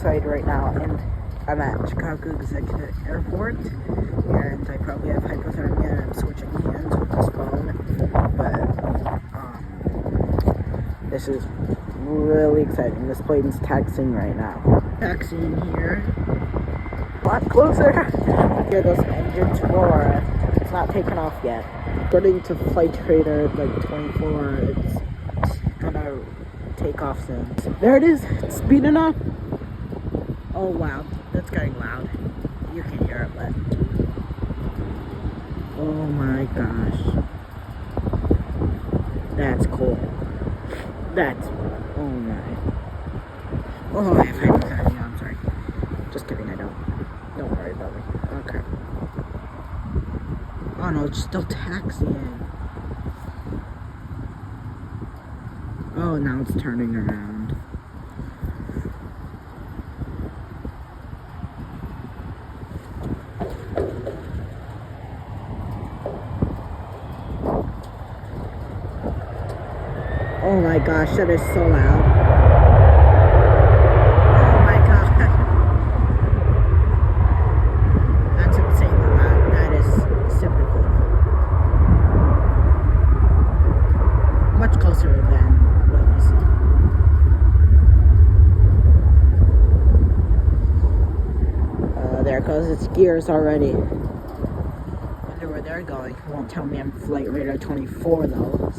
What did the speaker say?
excited right now, and I'm at Chicago Executive Airport, and I probably have hypothermia, and I'm switching hands with this phone, but this is really exciting. This plane's taxiing right now. Taxiing here. A lot closer. Hear those engines roar. It's not taken off yet. According to Flight Trader, like 24, it's gonna take off soon. There it is. It's speeding up. Oh wow, that's getting loud. You can hear it, but oh my gosh, that's cool. That's oh my. Oh, I have hypothermia. I'm sorry. Just kidding. I don't. Don't worry about me. Okay. Oh no, it's still taxiing. Oh, now it's turning around. Oh my gosh, that is so loud. Oh my god. That's insanely loud. That is super cool. Much closer than what you see. There goes its gears already. Wonder where they're going. It won't tell me I'm flight radar 24 though.